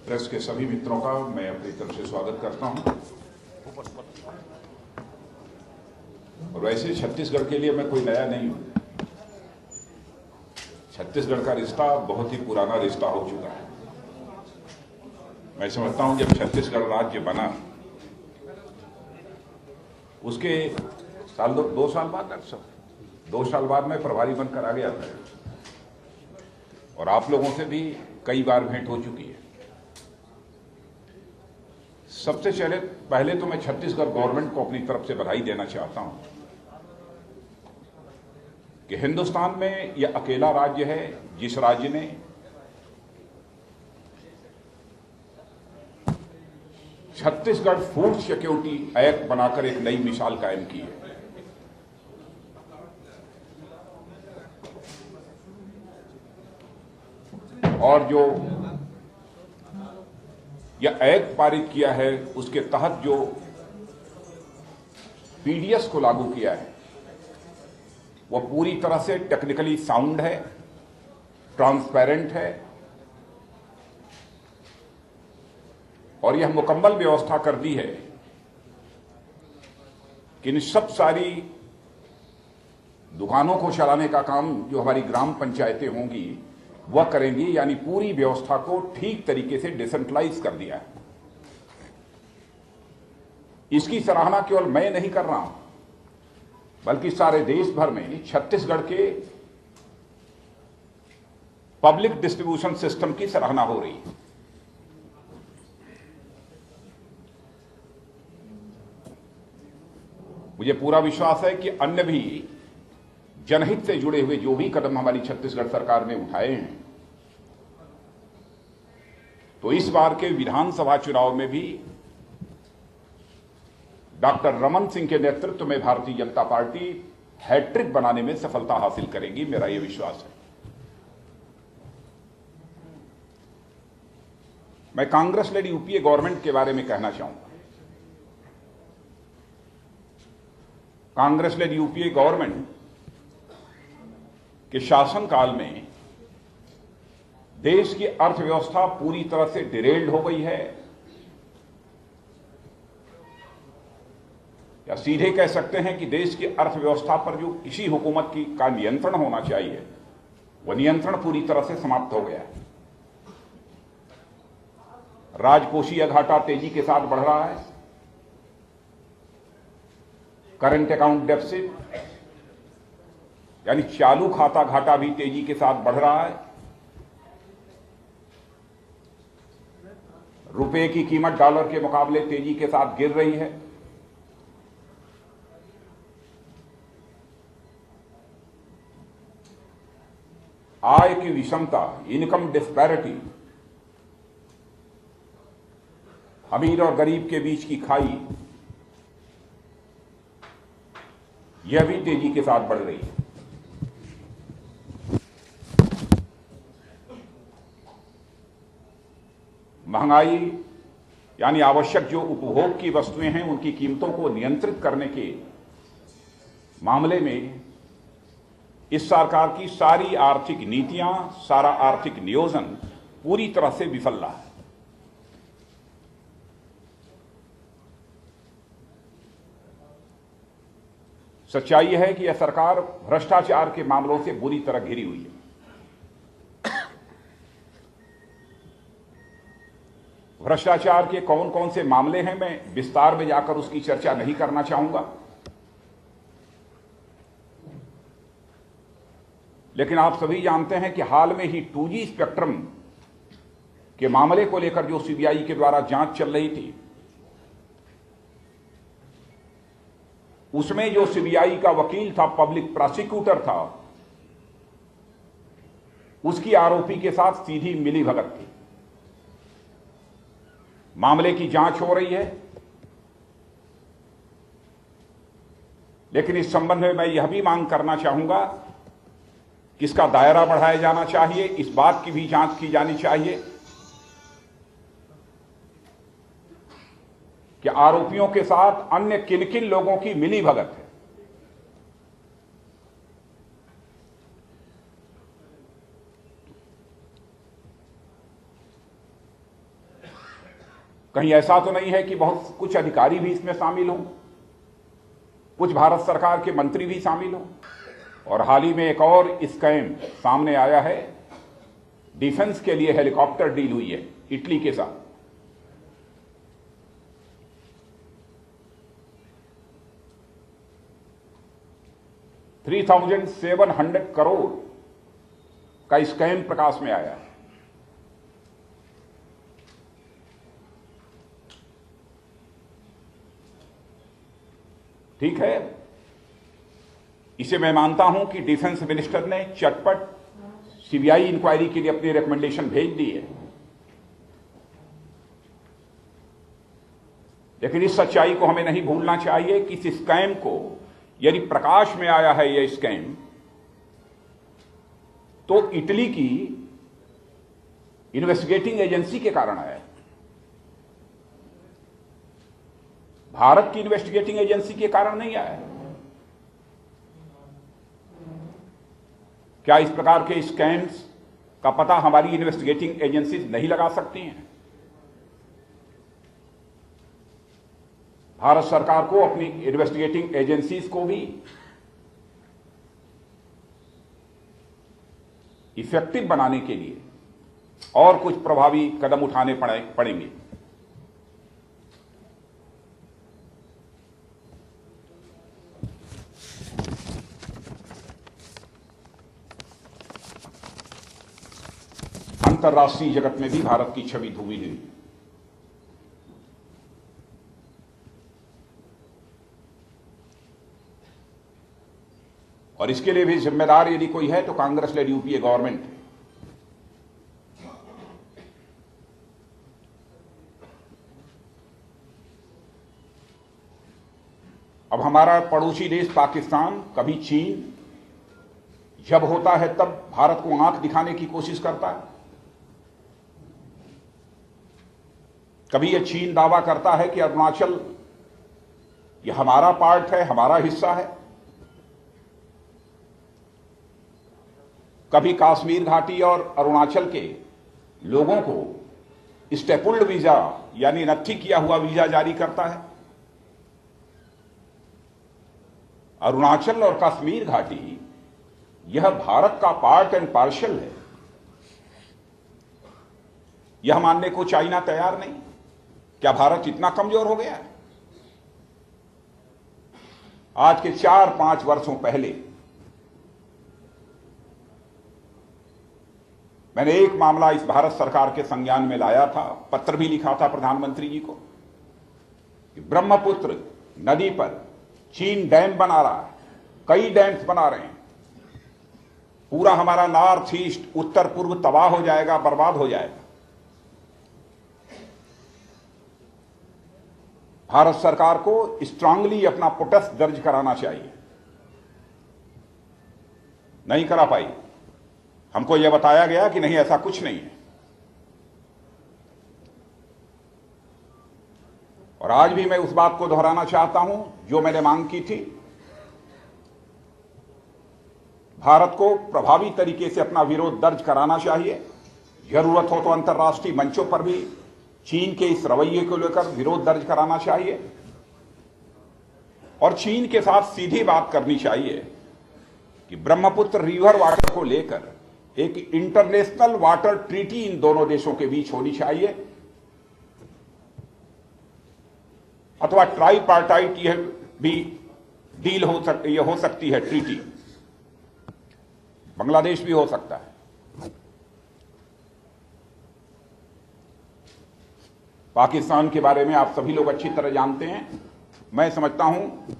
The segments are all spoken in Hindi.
प्रेस के सभी मित्रों का मैं अपनी तरफ से स्वागत करता हूं। और वैसे छत्तीसगढ़ के लिए मैं कोई नया नहीं हूं। छत्तीसगढ़ का रिश्ता बहुत ही पुराना रिश्ता हो चुका है। मैं समझता हूं जब छत्तीसगढ़ राज्य बना उसके दो साल बाद 2 साल बाद मैं प्रभारी बनकर आ गया था और आप लोगों से भी कई बार भेंट हो चुकी है। सबसे पहले तो मैं छत्तीसगढ़ गवर्नमेंट को अपनी तरफ से बधाई देना चाहता हूं कि हिंदुस्तान में यह अकेला राज्य है जिस राज्य ने छत्तीसगढ़ फूड सिक्योरिटी एक्ट बनाकर एक नई मिसाल कायम की है। और जो यह एक्ट पारित किया है उसके तहत जो पीडीएस को लागू किया है वह पूरी तरह से टेक्निकली साउंड है, ट्रांसपेरेंट है और यह मुकम्मल व्यवस्था कर दी है कि इन सब सारी दुकानों को चलाने का काम जो हमारी ग्राम पंचायतें होंगी वह करेंगी, यानी पूरी व्यवस्था को ठीक तरीके से डिसेंट्रलाइज कर दिया है। इसकी सराहना केवल मैं नहीं कर रहा हूं बल्कि सारे देश भर में छत्तीसगढ़ के पब्लिक डिस्ट्रीब्यूशन सिस्टम की सराहना हो रही है। मुझे पूरा विश्वास है कि अन्य भी जनहित से जुड़े हुए जो भी कदम हमारी छत्तीसगढ़ सरकार ने उठाए हैं तो इस बार के विधानसभा चुनाव में भी डॉक्टर रमन सिंह के नेतृत्व में भारतीय जनता पार्टी हैट्रिक बनाने में सफलता हासिल करेगी, मेरा यह विश्वास है। मैं कांग्रेस लेड यूपीए गवर्नमेंट के बारे में कहना चाहूंगा। कांग्रेस लेड यूपीए गवर्नमेंट के शासनकाल में देश की अर्थव्यवस्था पूरी तरह से डिरेल्ड हो गई है, या सीधे कह सकते हैं कि देश की अर्थव्यवस्था पर जो किसी हुकूमत का नियंत्रण होना चाहिए वह नियंत्रण पूरी तरह से समाप्त हो गया है। राजकोषीय घाटा तेजी के साथ बढ़ रहा है, करंट अकाउंट डेफिसिट यानी चालू खाता घाटा भी तेजी के साथ बढ़ रहा है। रुपए की कीमत डॉलर के मुकाबले तेजी के साथ गिर रही है। आय की विषमता, इनकम डिस्पैरिटी, अमीर और गरीब के बीच की खाई, यह भी तेजी के साथ बढ़ रही है। महंगाई यानी आवश्यक जो उपभोग की वस्तुएं हैं उनकी कीमतों को नियंत्रित करने के मामले में इस सरकार की सारी आर्थिक नीतियां, सारा आर्थिक नियोजन पूरी तरह से विफल रहा है। सच्चाई है कि यह सरकार भ्रष्टाचार के मामलों से बुरी तरह घिरी हुई है। भ्रष्टाचार के कौन कौन से मामले हैं मैं विस्तार में जाकर उसकी चर्चा नहीं करना चाहूंगा, लेकिन आप सभी जानते हैं कि हाल में ही 2G स्पेक्ट्रम के मामले को लेकर जो सीबीआई के द्वारा जांच चल रही थी उसमें जो सीबीआई का वकील था, पब्लिक प्रोसिक्यूटर था, उसकी आरोपी के साथ सीधी मिलीभगत थी। मामले की जांच हो रही है, लेकिन इस संबंध में मैं यह भी मांग करना चाहूंगा कि इसका दायरा बढ़ाया जाना चाहिए। इस बात की भी जांच की जानी चाहिए कि आरोपियों के साथ अन्य किन किन लोगों की मिलीभगत है। कहीं ऐसा तो नहीं है कि बहुत कुछ अधिकारी भी इसमें शामिल हों, कुछ भारत सरकार के मंत्री भी शामिल हों। और हाल ही में एक और स्कैम सामने आया है, डिफेंस के लिए हेलीकॉप्टर डील हुई है इटली के साथ। $3,700 करोड़ का स्कैम प्रकाश में आया है। ठीक है, इसे मैं मानता हूं कि डिफेंस मिनिस्टर ने चटपट सीबीआई इंक्वायरी के लिए अपनी रिकमेंडेशन भेज दी है, लेकिन इस सच्चाई को हमें नहीं भूलना चाहिए कि इस स्कैम को, यदि प्रकाश में आया है यह स्कैम, तो इटली की इन्वेस्टिगेटिंग एजेंसी के कारण आया है, भारत की इन्वेस्टिगेटिंग एजेंसी के कारण नहीं आया है। क्या इस प्रकार के स्कैम्स का पता हमारी इन्वेस्टिगेटिंग एजेंसीज नहीं लगा सकती हैं? भारत सरकार को अपनी इन्वेस्टिगेटिंग एजेंसीज को भी इफेक्टिव बनाने के लिए और कुछ प्रभावी कदम उठाने पड़ेंगे। अंतर्राष्ट्रीय जगत में भी भारत की छवि धूमिल हुई। और इसके लिए भी जिम्मेदार यदि कोई है तो कांग्रेस लेड यूपीए गवर्नमेंट है। अब हमारा पड़ोसी देश पाकिस्तान, कभी चीन, जब होता है तब भारत को आंख दिखाने की कोशिश करता है। कभी यह चीन दावा करता है कि अरुणाचल यह हमारा पार्ट है, हमारा हिस्सा है। कभी कश्मीर घाटी और अरुणाचल के लोगों को स्टेपुल्ड वीजा यानी नत्थी किया हुआ वीजा जारी करता है। अरुणाचल और कश्मीर घाटी यह भारत का पार्ट एंड पार्शल है, यह मानने को चाइना तैयार नहीं। क्या भारत इतना कमजोर हो गया है? आज के 4-5 वर्षों पहले मैंने एक मामला इस भारत सरकार के संज्ञान में लाया था, पत्र भी लिखा था प्रधानमंत्री जी को कि ब्रह्मपुत्र नदी पर चीन डैम बना रहा है, कई डैम्स बना रहे हैं, पूरा हमारा नॉर्थ ईस्ट उत्तर पूर्व तबाह हो जाएगा, बर्बाद हो जाएगा। भारत सरकार को स्ट्रांगली अपना प्रोटेस्ट दर्ज कराना चाहिए, नहीं करा पाई। हमको यह बताया गया कि नहीं, ऐसा कुछ नहीं है। और आज भी मैं उस बात को दोहराना चाहता हूं जो मैंने मांग की थी। भारत को प्रभावी तरीके से अपना विरोध दर्ज कराना चाहिए। जरूरत हो तो अंतर्राष्ट्रीय मंचों पर भी चीन के इस रवैये को लेकर विरोध दर्ज कराना चाहिए और चीन के साथ सीधी बात करनी चाहिए कि ब्रह्मपुत्र रिवर वाटर को लेकर एक इंटरनेशनल वाटर ट्रीटी इन दोनों देशों के बीच होनी चाहिए, अथवा ट्राईपार्टाइट यह भी डील हो सकती है, ट्रीटी। बांग्लादेश भी हो सकता है। पाकिस्तान के बारे में आप सभी लोग अच्छी तरह जानते हैं। मैं समझता हूं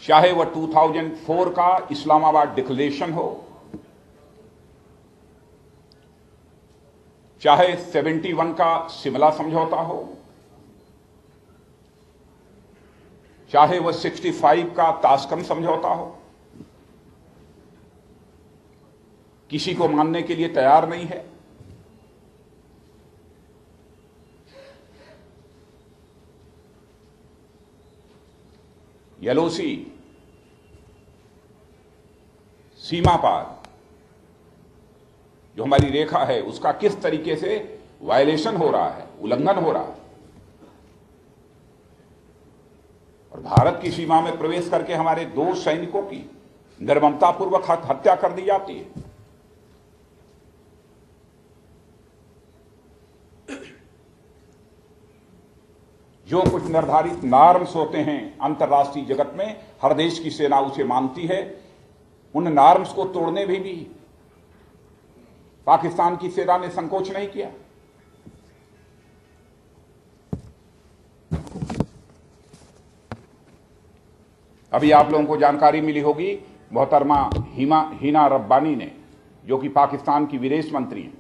चाहे वह 2004 का इस्लामाबाद डिक्लेरेशन हो, चाहे 71 का शिमला समझौता हो, चाहे वह 65 का ताशकंद समझौता हो, किसी को मानने के लिए तैयार नहीं है। एलओसी सीमा पार जो हमारी रेखा है, उसका किस तरीके से वायलेशन हो रहा है, उल्लंघन हो रहा है, और भारत की सीमा में प्रवेश करके हमारे 2 सैनिकों की निर्ममतापूर्वक हत्या कर दी जाती है। जो कुछ निर्धारित नॉर्म्स होते हैं अंतर्राष्ट्रीय जगत में, हर देश की सेना उसे मानती है। उन नॉर्म्स को तोड़ने में भी पाकिस्तान की सेना ने संकोच नहीं किया। अभी आप लोगों को जानकारी मिली होगी, मोहतरमा हिना रब्बानी ने, जो कि पाकिस्तान की विदेश मंत्री हैं,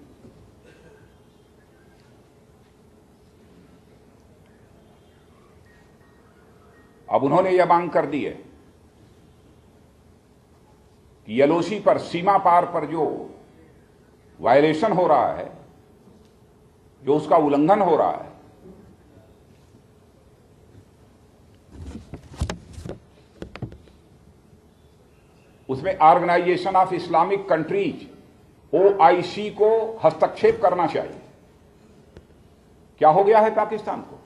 अब उन्होंने यह मांग कर दी है कि एलओसी पर, सीमा पार पर जो वायलेशन हो रहा है, जो उसका उल्लंघन हो रहा है, उसमें Organisation of Islamic Countries OIC को हस्तक्षेप करना चाहिए। क्या हो गया है पाकिस्तान को?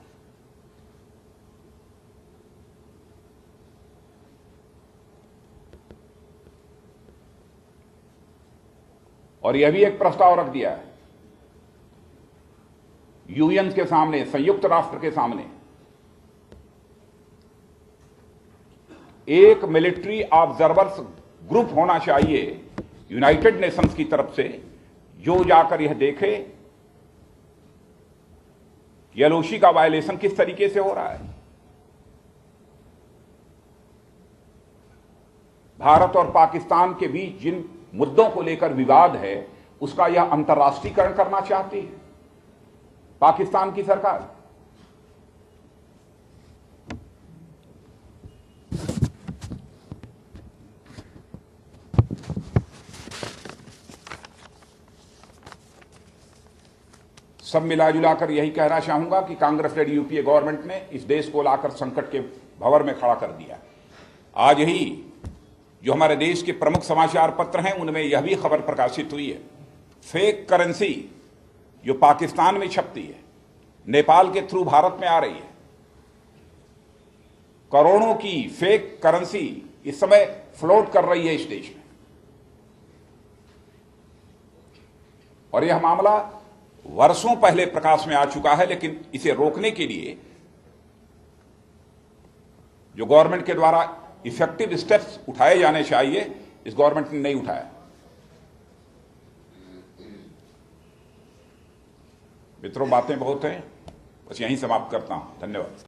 और यह भी एक प्रस्ताव रख दिया है UN के सामने, संयुक्त राष्ट्र के सामने, एक मिलिट्री ऑब्जर्वर्स ग्रुप होना चाहिए यूनाइटेड नेशंस की तरफ से, जो जाकर यह देखे कि एलओसी का वायलेशन किस तरीके से हो रहा है। भारत और पाकिस्तान के बीच जिन मुद्दों को लेकर विवाद है, उसका यह अंतर्राष्ट्रीयकरण करना चाहती है पाकिस्तान की सरकार। सब मिलाजुलाकर यही कहना चाहूंगा कि कांग्रेस लेड यूपीए गवर्नमेंट ने इस देश को लाकर संकट के भंवर में खड़ा कर दिया। आज ही जो हमारे देश के प्रमुख समाचार पत्र हैं, उनमें यह भी खबर प्रकाशित हुई है, फेक करेंसी जो पाकिस्तान में छपती है, नेपाल के थ्रू भारत में आ रही है। करोड़ों की फेक करेंसी इस समय फ्लोट कर रही है इस देश में, और यह मामला वर्षों पहले प्रकाश में आ चुका है, लेकिन इसे रोकने के लिए जो गवर्नमेंट के द्वारा इफेक्टिव स्टेप्स उठाए जाने चाहिए, इस गवर्नमेंट ने नहीं उठाया। मित्रों, बातें बहुत हैं, बस यहीं समाप्त करता हूं। धन्यवाद।